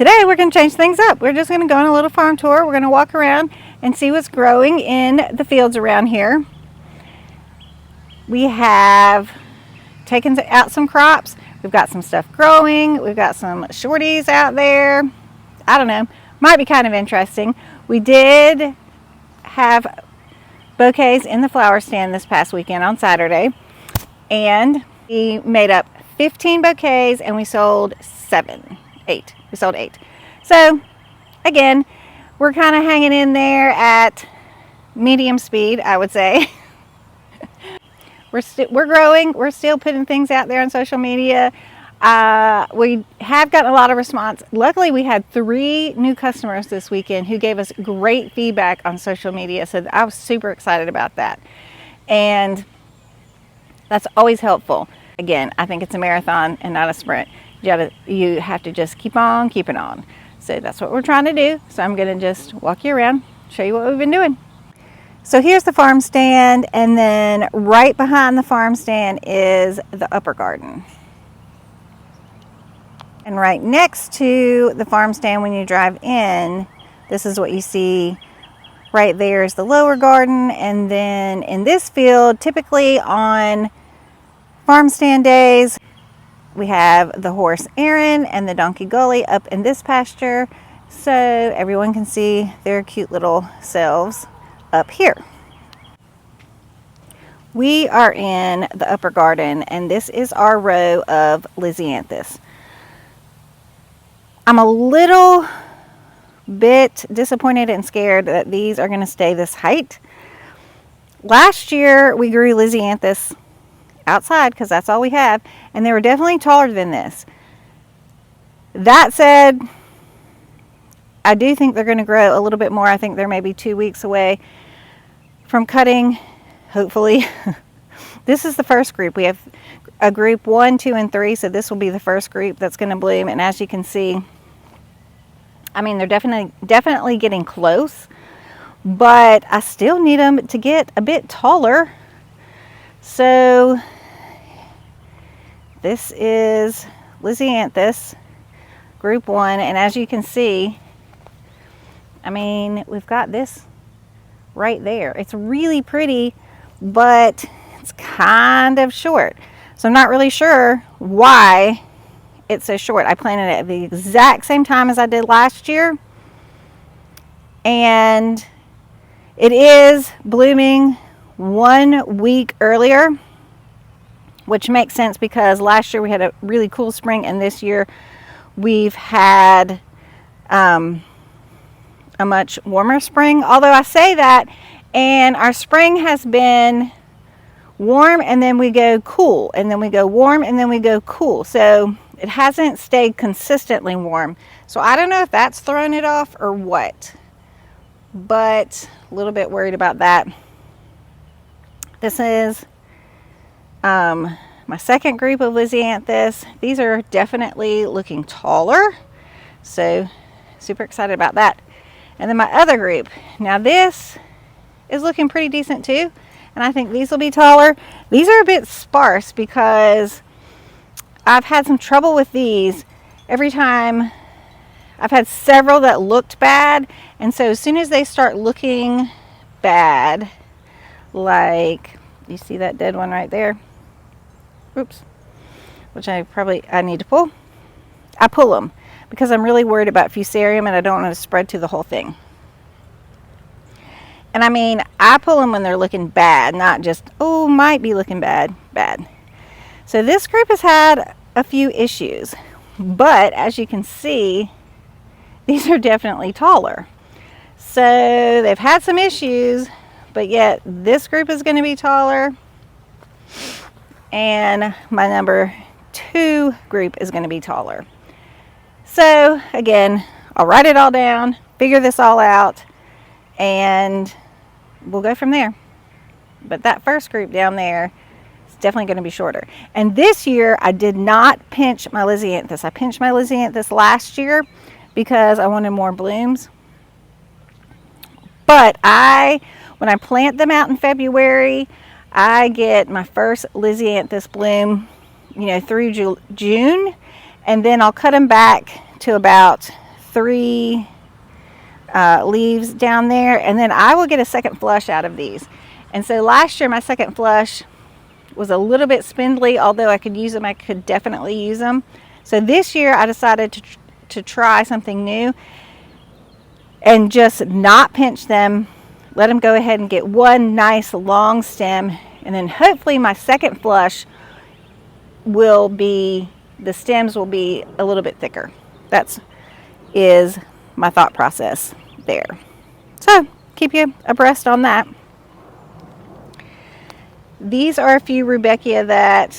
today we're going to change things up. We're just going to go on a little farm tour. We're going to walk around and see what's growing in the fields around here. We have taken out some crops. We've got some stuff growing. We've got some shorties out there. I don't know. Might be kind of interesting. We did have bouquets in the flower stand this past weekend on Saturday. And we made up 15 bouquets and we sold 8. We sold 8. So again, we're kind of hanging in there at medium speed, I would say. We're growing. We're still putting things out there on social media. We have gotten a lot of response. Luckily, we had 3 new customers this weekend who gave us great feedback on social media. So I was super excited about that. And that's always helpful. Again, I think it's a marathon and not a sprint. You have to just keep on keeping on. So that's what we're trying to do. So I'm going to just walk you around, show you what we've been doing. So here's the farm stand, and then right behind the farm stand is the upper garden. And right next to the farm stand when you drive in, this is what you see. Right there is the lower garden, and then in this field, typically on farm stand days, we have the horse Aaron and the donkey Gully up in this pasture, so everyone can see their cute little selves up here. We are in the upper garden, and this is our row of Lisianthus. I'm a little bit disappointed and scared that these are going to stay this height. Last year we grew Lisianthus outside because that's all we have, and they were definitely taller than this. That said, I do think they're going to grow a little bit more. I think they're maybe 2 weeks away from cutting, hopefully. This is the first group. We have a group 1, 2, and 3, so this will be the first group that's going to bloom. And as you can see, I mean, they're definitely getting close, but I still need them to get a bit taller. So this is Lisianthus group 1, and as you can see, I mean, we've got this right there. It's really pretty, but it's kind of short. So I'm not really sure why it's so short. I planted it at the exact same time as I did last year, and it is blooming 1 week earlier, which makes sense because last year we had a really cool spring, and this year we've had a much warmer spring. Although I say that, and our spring has been warm and then we go cool, and then we go warm and then we go cool. So it hasn't stayed consistently warm. So I don't know if that's thrown it off or what, but a little bit worried about that. This is my second group of Lisianthus. These are definitely looking taller, so super excited about that. And then my other group, now this is looking pretty decent too, and I think these will be taller. These are a bit sparse because I've had some trouble with these. Every time I've had several that looked bad, and so as soon as they start looking bad, like you see that dead one right there, oops, which I need to pull, I pull them because I'm really worried about fusarium and I don't want to spread to the whole thing. And I mean, I pull them when they're looking bad, not just, oh, might be looking bad. So this group has had a few issues, but as you can see, these are definitely taller. So they've had some issues, but yet this group is going to be taller, and my number 2 group is going to be taller. So again, I'll write it all down, figure this all out, and we'll go from there. But that first group down there is definitely going to be shorter. And this year I did not pinch my Lisianthus. I pinched my Lisianthus last year because I wanted more blooms. But when I plant them out in February, I get my first Lisianthus bloom, through June, and then I'll cut them back to about 3 leaves down there, and then I will get a second flush out of these. And so last year my second flush was a little bit spindly, although I could use them. I could definitely use them. So this year I decided to try something new and just not pinch them. Let them go ahead and get one nice long stem, and then hopefully my second flush will be, the stems will be a little bit thicker. That is my thought process there. So keep you abreast on that. These are a few Rudbeckia that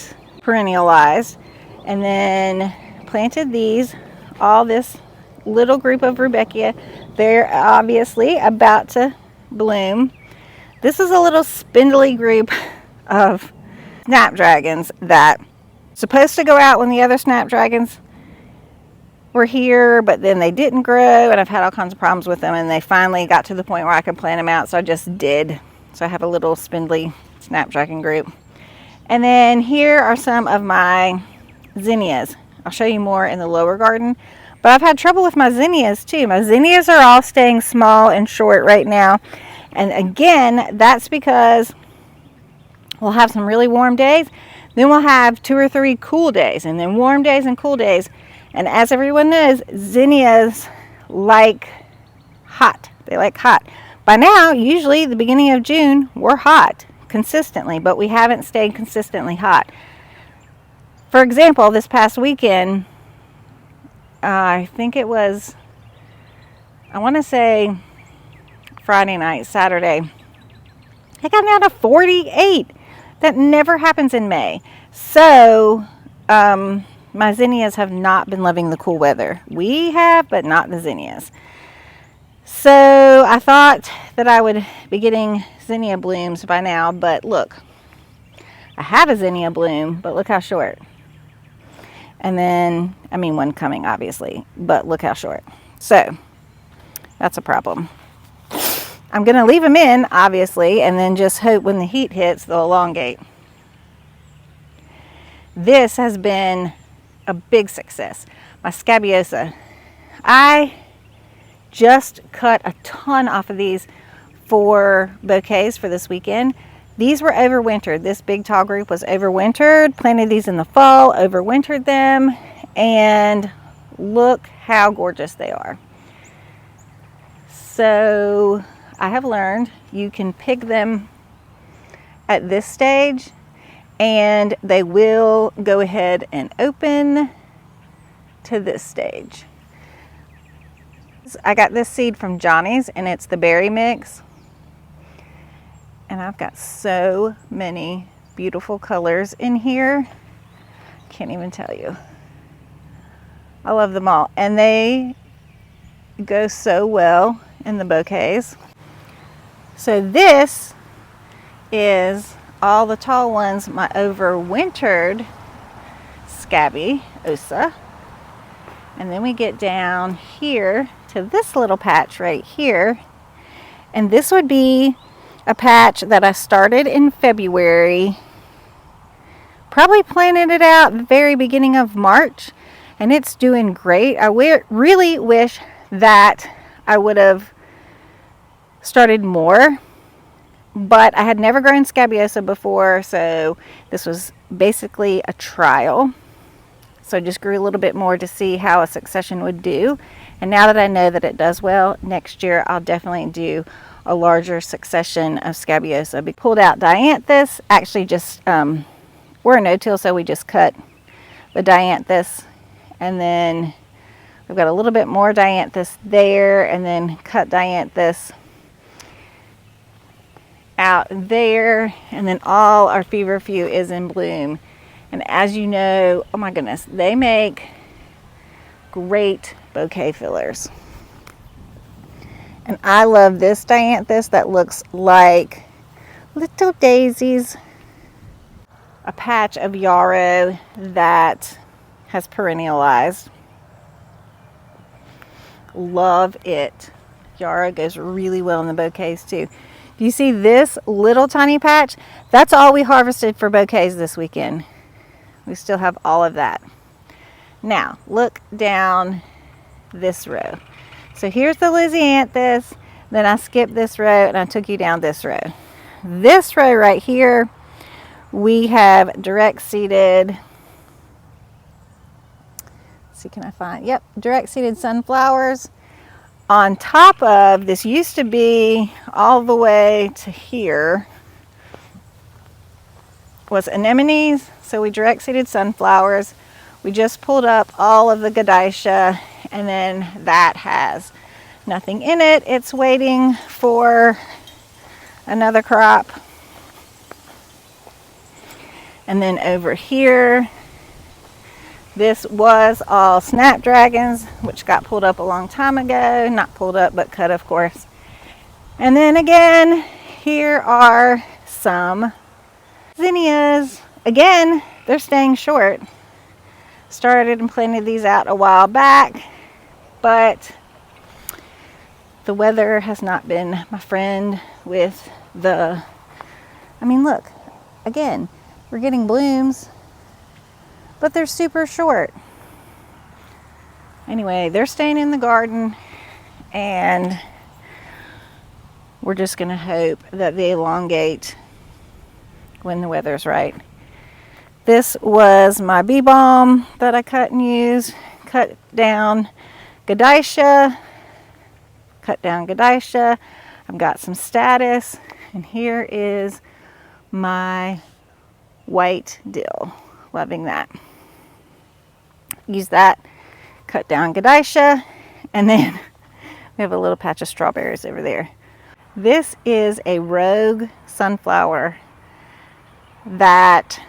perennialized, and then planted these, all this little group of Rudbeckia. They're obviously about to bloom. This is a little spindly group of snapdragons that supposed to go out when the other snapdragons were here, but then they didn't grow, and I've had all kinds of problems with them, and they finally got to the point where I could plant them out, so I just did. So I have a little spindly snapdragon group. And then here are some of my zinnias. I'll show you more in the lower garden, but I've had trouble with my zinnias too. My zinnias are all staying small and short right now, and again, that's because we'll have some really warm days, then we'll have 2 or 3 cool days, and then warm days and cool days. And as everyone knows, zinnias like hot. They like hot. By now, usually the beginning of June, we're hot consistently, but we haven't stayed consistently hot. For example, this past weekend, I think it was, I want to say Friday night, Saturday, it got down to 48. That never happens in May. So, my zinnias have not been loving the cool weather. We have, but not the zinnias. So I thought that I would be getting zinnia blooms by now, but look, I have a zinnia bloom, but look how short. And then, I mean, one coming obviously, but look how short. So that's a problem. I'm going to leave them in, obviously, and then just hope when the heat hits, they'll elongate. This has been a big success. My scabiosa. I just cut a ton off of these for bouquets for this weekend. These were overwintered. This big tall group was overwintered. Planted these in the fall, overwintered them, and look how gorgeous they are. So I have learned you can pick them at this stage, and they will go ahead and open to this stage. I got this seed from Johnny's, and it's the berry mix. And I've got so many beautiful colors in here. Can't even tell you. I love them all. And they go so well in the bouquets. So this is all the tall ones, my overwintered scabiosa. And then we get down here to this little patch right here. And this would be a patch that I started in February. Probably planted it out the very beginning of March. And it's doing great. I really wish that I would have started more. But I had never grown scabiosa before, so this was basically a trial. So I just grew a little bit more to see how a succession would do. And now that I know that it does well, next year I'll definitely do a larger succession of scabiosa. We pulled out dianthus. Actually, just we're a no-till, so we just cut the dianthus, and then we've got a little bit more dianthus there, and then cut dianthus out there, and then all our feverfew is in bloom. And as you know, oh my goodness, they make great bouquet fillers. And I love this dianthus that looks like little daisies. A patch of yarrow that has perennialized. Love it. Yarrow goes really well in the bouquets too. Do you see this little tiny patch? That's all we harvested for bouquets this weekend. We still have all of that. Now, look down this row. So here's the Lisianthus, then I skipped this row and I took you down this row. This row right here, we have direct seeded, let's see, can I find, yep, direct seeded sunflowers. On top of this used to be all the way to here was anemones, so we direct seeded sunflowers. We just pulled up all of the Gadaisha, and then that has nothing in it. It's waiting for another crop. And then over here, this was all snapdragons, which got pulled up a long time ago. Not pulled up, but cut, of course. And then again, here are some zinnias. Again, they're staying short. Started and planted these out a while back, but the weather has not been my friend with the, I mean, look, again, we're getting blooms, but they're super short. Anyway, they're staying in the garden, and we're just going to hope that they elongate when the weather's right. This was my bee balm that I cut and used. Cut down Gadaisha. Cut down Gadaisha. I've got some status. And here is my white dill. Loving that. Use that. Cut down Gadaisha. And then we have a little patch of strawberries over there. This is a rogue sunflower that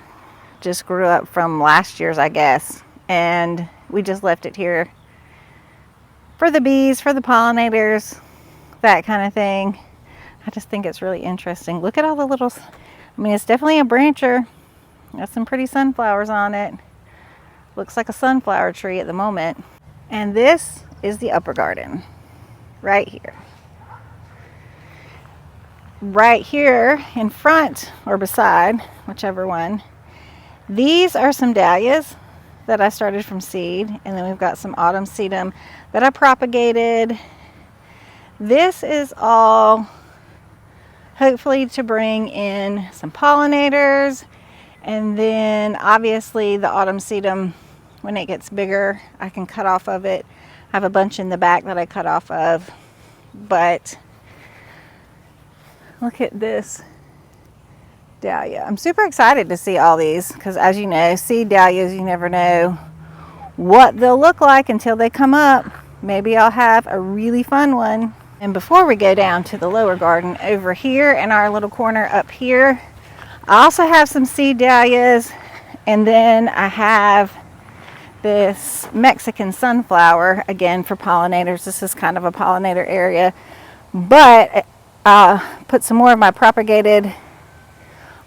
just grew up from last year's, I guess, and we just left it here for the bees, for the pollinators, that kind of thing. I just think it's really interesting. Look at all the little, I mean, it's definitely a brancher. Got some pretty sunflowers on it. Looks like a sunflower tree at the moment. And this is the upper garden right here. Right here in front or beside, whichever one, these are some dahlias that I started from seed, and then we've got some autumn sedum that I propagated. This is all hopefully to bring in some pollinators, and then obviously the autumn sedum, when it gets bigger, I can cut off of it. I have a bunch in the back that I cut off of, but look at this dahlia. I'm super excited to see all these because, as you know, seed dahlias, you never know what they'll look like until they come up. Maybe I'll have a really fun one. And before we go down to the lower garden, over here in our little corner up here, I also have some seed dahlias, and then I have this Mexican sunflower, again for pollinators. This is kind of a pollinator area, but I'll put some more of my propagated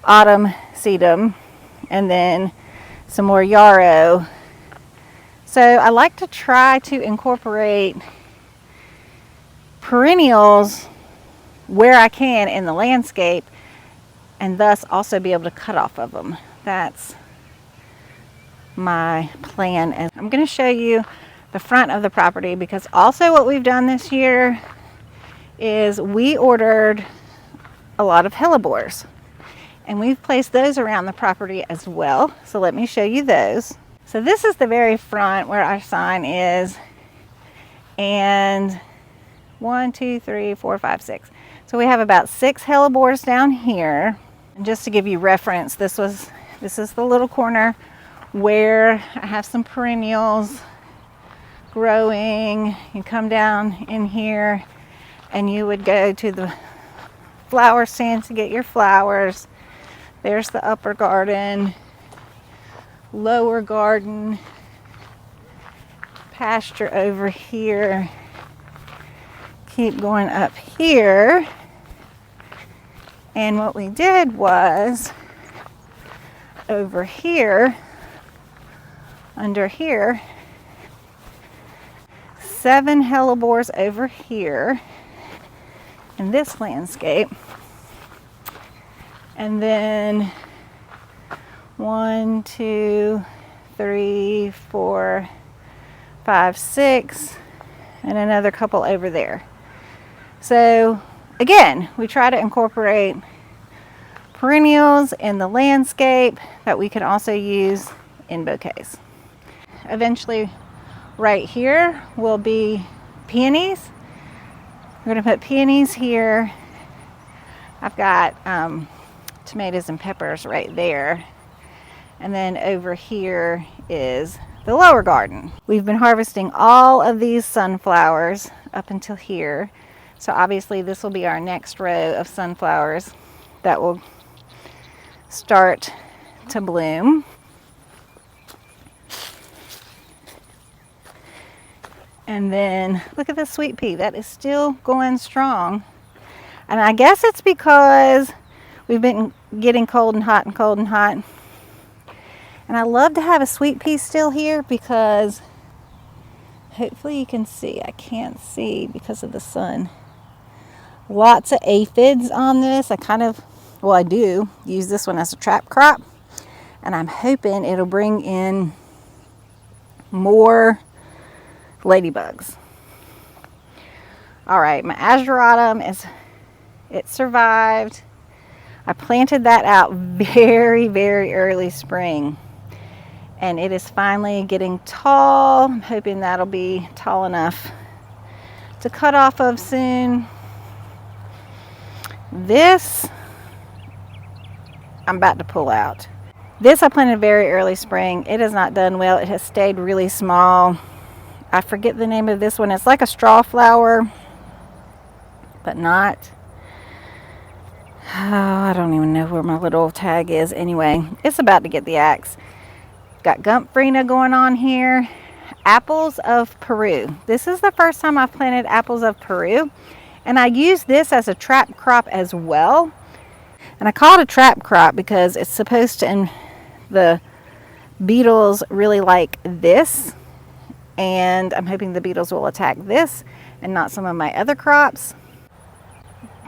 autumn sedum and then some more yarrow. So I like to try to incorporate perennials where I can in the landscape, and thus also be able to cut off of them. That's my plan. And I'm going to show you the front of the property, because also what we've done this year is we ordered a lot of hellebores, and we've placed those around the property as well. So let me show you those. So this is the very front where our sign is, and 1, 2, 3, 4, 5, 6. So we have about 6 hellebores down here. And just to give you reference, this is the little corner where I have some perennials growing. You come down in here and you would go to the flower stand to get your flowers. There's the upper garden, lower garden, pasture over here. Keep going up here. And what we did was over here, under here, 7 hellebores over here in this landscape. And then 1, 2, 3, 4, 5, 6 and another couple over there. So again, we try to incorporate perennials in the landscape that we can also use in bouquets. Eventually, right here will be peonies. We're going to put peonies here. I've got tomatoes and peppers right there. And then over here is the lower garden. We've been harvesting all of these sunflowers up until here. So obviously this will be our next row of sunflowers that will start to bloom. And then look at this sweet pea, that is still going strong. And I guess it's because we've been getting cold and hot and cold and hot. And I love to have a sweet pea still here because hopefully you can see. I can't see because of the sun. Lots of aphids on this. I do use this one as a trap crop. And I'm hoping it'll bring in more ladybugs. All right, my ageratum it survived. I planted that out very, very early spring. And it is finally getting tall. I'm hoping that'll be tall enough to cut off of soon. This, I'm about to pull out. This I planted very early spring. It has not done well. It has stayed really small. I forget the name of this one. It's like a straw flower, but not. Oh, I don't even know where my little tag is. Anyway, it's about to get the axe. Got Gumphrena going on here. Apples of Peru. This is the first time I've planted apples of Peru. And I use this as a trap crop as well. And I call it a trap crop because it's supposed to, the beetles really like this. And I'm hoping the beetles will attack this and not some of my other crops.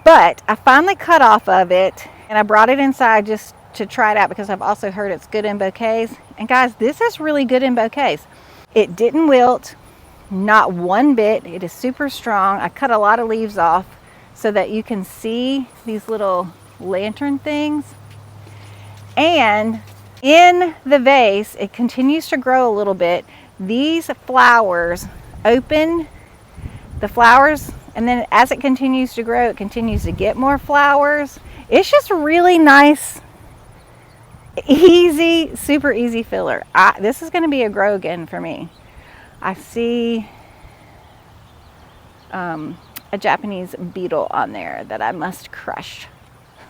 But I finally cut off of it and I brought it inside just to try it out because I've also heard it's good in bouquets. And guys, this is really good in bouquets. It didn't wilt, not one bit. It is super strong. I cut a lot of leaves off so that you can see these little lantern things. And in the vase, it continues to grow a little bit. These flowers open the flowers, and then as it continues to grow, it continues to get more flowers. It's just really nice, easy, super easy filler. This is going to be a grow again for me. I see a Japanese beetle on there that I must crush.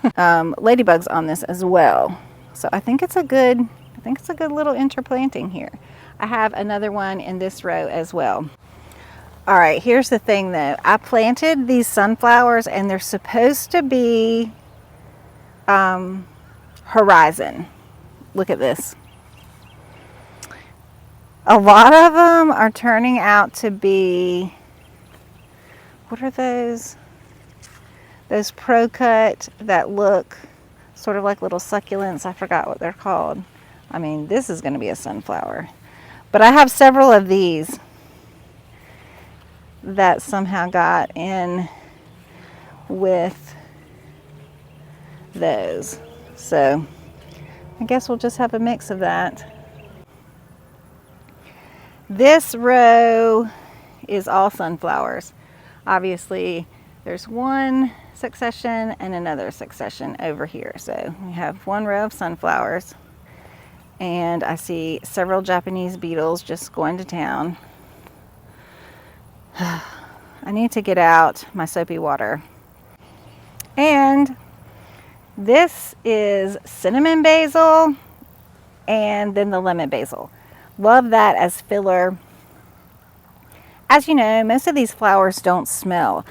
Ladybugs on this as well. So I think it's a good little interplanting here. I have another one in this row as well. All right, here's the thing though. I planted these sunflowers and they're supposed to be horizon. Look at this. A lot of them are turning out to be, what are those? Those pro-cut that look sort of like little succulents. I forgot what they're called. I mean, this is going to be a sunflower. But I have several of these that somehow got in with those. So I guess we'll just have a mix of that. This row is all sunflowers. Obviously, there's one succession and another succession over here. So we have one row of sunflowers, and I see several Japanese beetles just going to town. I need to get out my soapy water. And this is cinnamon basil and then the lemon basil. Love that as filler. As you know, most of these flowers don't smell.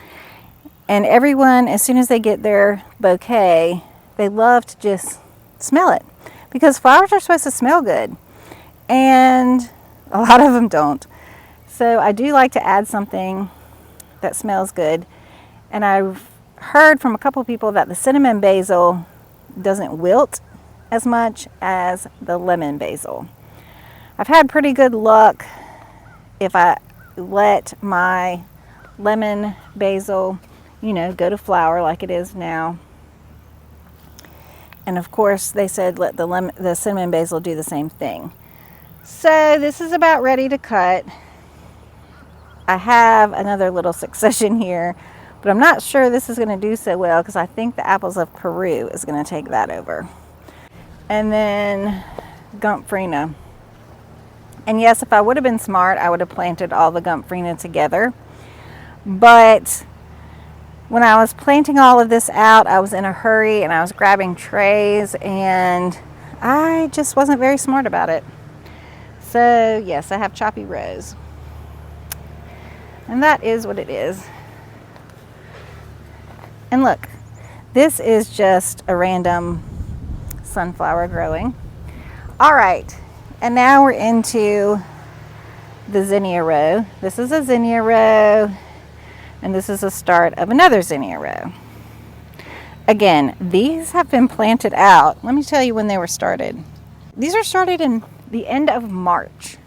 And everyone, as soon as they get their bouquet, they love to just smell it. Because flowers are supposed to smell good. And a lot of them don't. So I do like to add something that smells good. And I've heard from a couple people that the cinnamon basil doesn't wilt as much as the lemon basil. I've had pretty good luck if I let my lemon basil, go to flower like it is now. And of course, they said let the cinnamon basil do the same thing. So this is about ready to cut. I have another little succession here, but I'm not sure this is going to do so well because I think the apples of Peru is going to take that over. And then Gumphrena. And yes, if I would have been smart, I would have planted all the Gumphrena together. But when I was planting all of this out, I was in a hurry and I was grabbing trays and I just wasn't very smart about it. So yes, I have choppy rows. And that is what it is. And look, this is just a random sunflower growing. All right, and now we're into the zinnia row. This is a zinnia row, and this is the start of another zinnia row. Again, these have been planted out. Let me tell you when they were started. These were started in the end of March.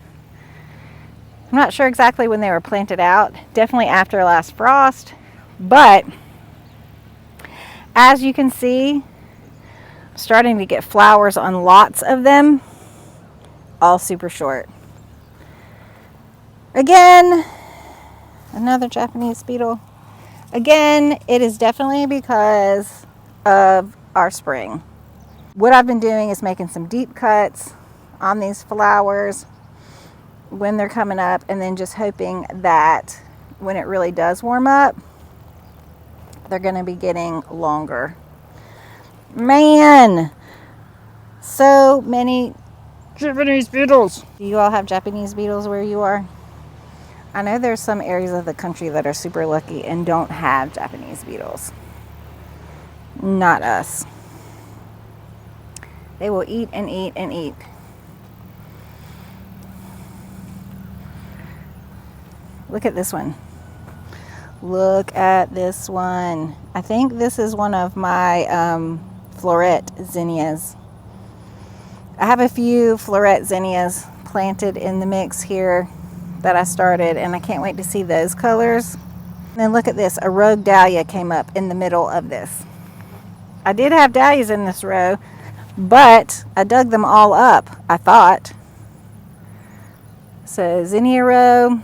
I'm not sure exactly when they were planted out, definitely after last frost, but as you can see, I'm starting to get flowers on lots of them, all super short. Again, another Japanese beetle. Again, it is definitely because of our spring. What I've been doing is making some deep cuts on these flowers when they're coming up, and then just hoping that when it really does warm up, they're going to be getting longer. Man, so many Japanese beetles. Do you all have Japanese beetles where you are? I know there's some areas of the country that are super lucky and don't have Japanese beetles. Not us. They will eat and eat and eat. Look at this one. Look at this one. I think this is one of my floret zinnias. I have a few floret zinnias planted in the mix here that I started, and I can't wait to see those colors. And then look at this. A rogue dahlia came up in the middle of this. I did have dahlias in this row, but I dug them all up, I thought. So zinnia row.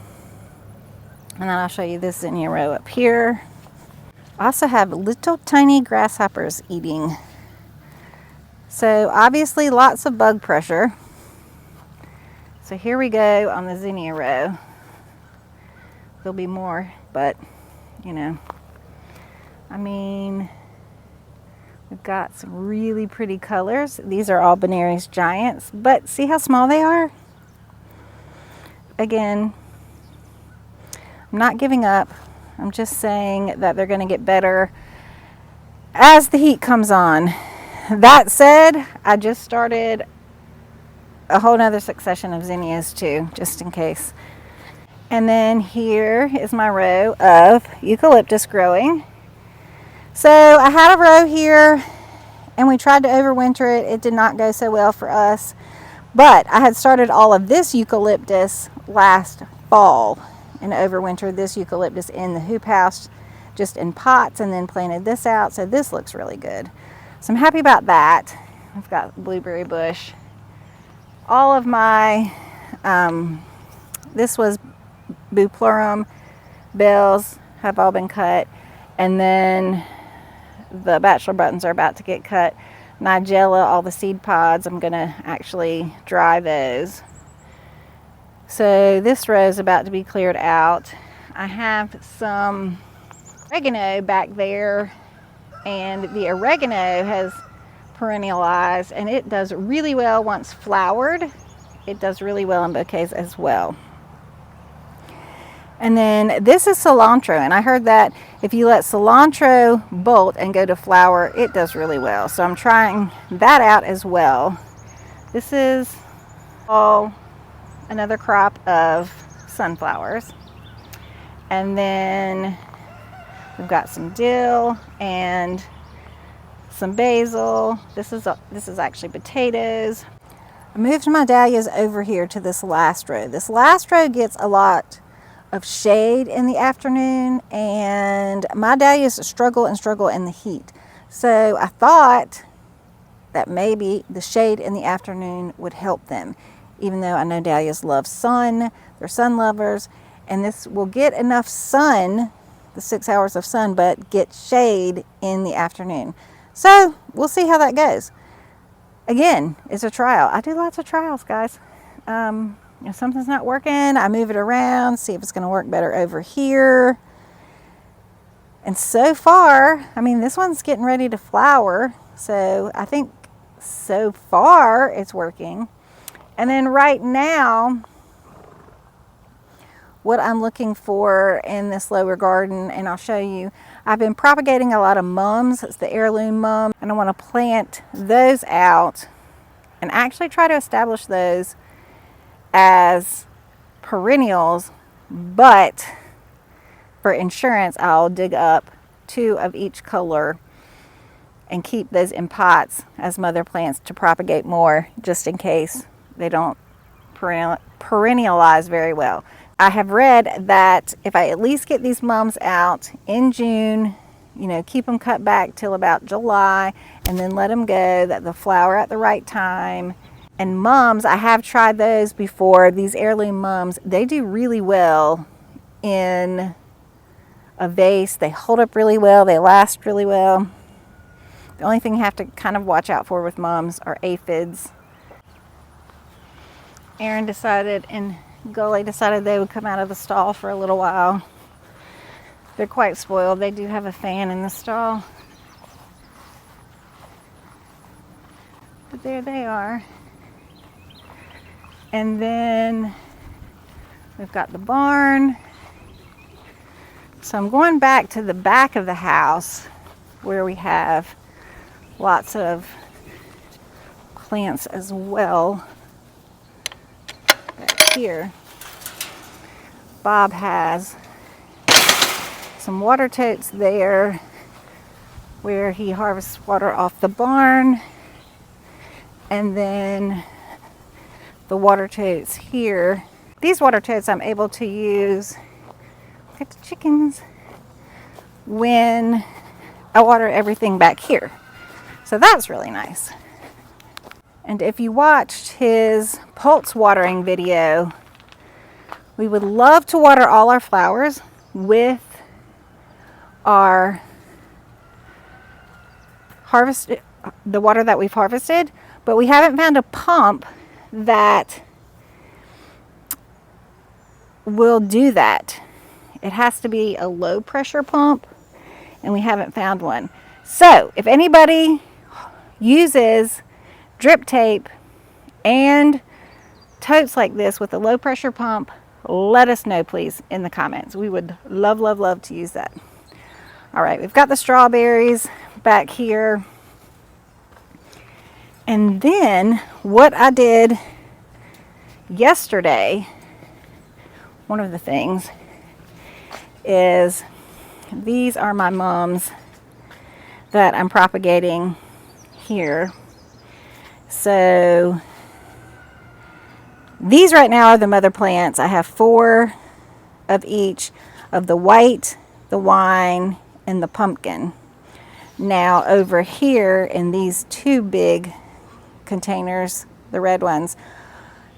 And then I'll show you this zinnia row up here. I also have little tiny grasshoppers eating. So obviously lots of bug pressure. So here we go on the zinnia row. There'll be more, but I mean, we've got some really pretty colors. These are all Benares giants, but see how small they are? Again, I'm not giving up. I'm just saying that they're going to get better as the heat comes on. That said, I just started a whole nother succession of zinnias too, just in case. And then here is my row of eucalyptus growing. So I had a row here and we tried to overwinter it. It did not go so well for us. But I had started all of this eucalyptus last fall and overwintered this eucalyptus in the hoop house, just in pots, and then planted this out. So this looks really good. So I'm happy about that. I've got blueberry bush. All of my, this was Bupleurum bells have all been cut. And then the bachelor buttons are about to get cut. Nigella, all the seed pods, I'm gonna actually dry those. So this row is about to be cleared out. I have some oregano back there, and the oregano has perennialized, and it does really well once flowered. It does really well in bouquets as well. And then this is cilantro, and I heard that if you let cilantro bolt and go to flower, it does really well. So I'm trying that out as well. This is all another crop of sunflowers. And then we've got some dill and some basil. This is actually potatoes. I moved my dahlias over here to this last row. This last row gets a lot of shade in the afternoon, and my dahlias struggle and struggle in the heat. So I thought that maybe the shade in the afternoon would help them, even though I know dahlias love sun. They're sun lovers, and this will get enough sun, the 6 hours of sun, but get shade in the afternoon. So we'll see how that goes. Again, it's a trial. I do lots of trials, guys. If something's not working, I move it around, see if it's going to work better over here. And so far, I mean, this one's getting ready to flower, so I think so far it's working. And then right now, what I'm looking for in this lower garden, and I'll show you, I've been propagating a lot of mums. It's the heirloom mum, and I want to plant those out and actually try to establish those as perennials, but for insurance, I'll dig up 2 of each color and keep those in pots as mother plants to propagate more, just in case they don't perennialize very well. I have read that if I at least get these mums out in June, you know, keep them cut back till about July, and then let them go, that they'll flower at the right time. And mums, I have tried those before. These heirloom mums, they do really well in a vase. They hold up really well. They last really well. The only thing you have to kind of watch out for with mums are aphids. Aaron decided and Gully decided they would come out of the stall for a little while. They're quite spoiled. They do have a fan in the stall. But there they are. And then we've got the barn. So I'm going back to the back of the house where we have lots of plants as well. Back here, Bob has some water totes there where he harvests water off the barn, and then the water totes here. These water totes I'm able to use, got the chickens, when I water everything back here. So that's really nice. And if you watched his pulse watering video, we would love to water all our flowers with our the water that we've harvested, but we haven't found a pump that will do that. It has to be a low pressure pump, and we haven't found one. So if anybody uses drip tape and totes like this with a low pressure pump, let us know please in the comments. We would love, love, love to use that. All right, we've got the strawberries back here. And then what I did yesterday, one of the things is, these are my mums that I'm propagating here. So these right now are the mother plants. I have 4 of each of the white, the wine, and the pumpkin. Now over here in these 2 big containers, the red ones,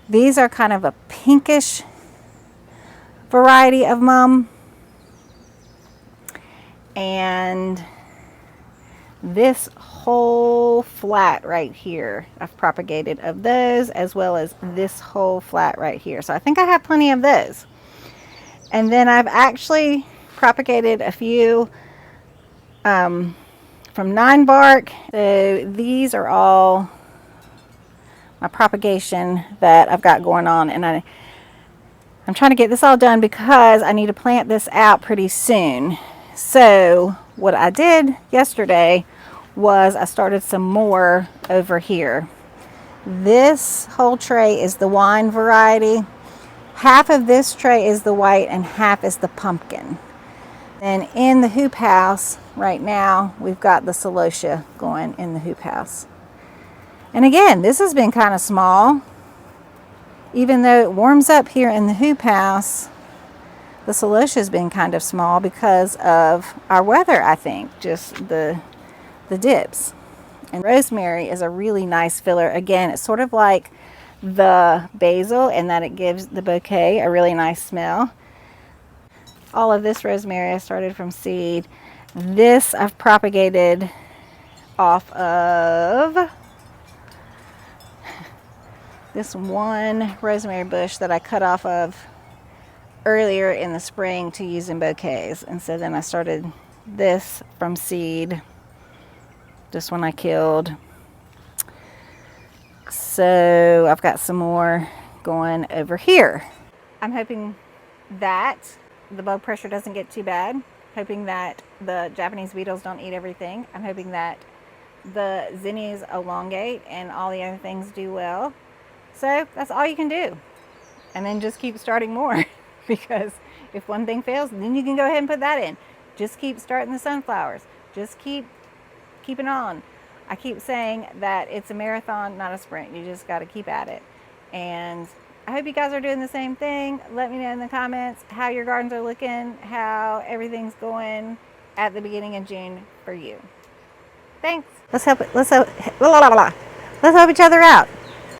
these are kind of a pinkish variety of mum. And this whole flat right here, I've propagated of those, as well as this whole flat right here. So I think I have plenty of those. And then I've actually propagated a few from 9 bark. So these are all my propagation that I've got going on, and I'm trying to get this all done because I need to plant this out pretty soon. So what I did yesterday was I started some more over here. This whole tray is the wine variety. Half of this tray is the white and half is the pumpkin. And in the hoop house right now, we've got the celosia going in the hoop house. And again, this has been kind of small. Even though it warms up here in the hoop house, The celosia has been kind of small because of our weather, I think, just the dips. And rosemary is a really nice filler. Again, it's sort of like the basil in that it gives the bouquet a really nice smell. All of this rosemary I started from seed. This I've propagated off of this one rosemary bush that I cut off of earlier in the spring to use in bouquets. And so then I started this from seed. This one I killed. So I've got some more going over here. I'm hoping that the bug pressure doesn't get too bad. Hoping that the Japanese beetles don't eat everything. I'm hoping that the zinnias elongate and all the other things do well. So that's all you can do. And then just keep starting more. Because if one thing fails, then you can go ahead and put that in. Just keep starting the sunflowers. Just keep it on. I keep saying that it's a marathon, not a sprint. You just got to keep at it. And I hope you guys are doing the same thing. Let me know in the comments how your gardens are looking, how everything's going at the beginning of June for you. Thanks. Let's help each other out.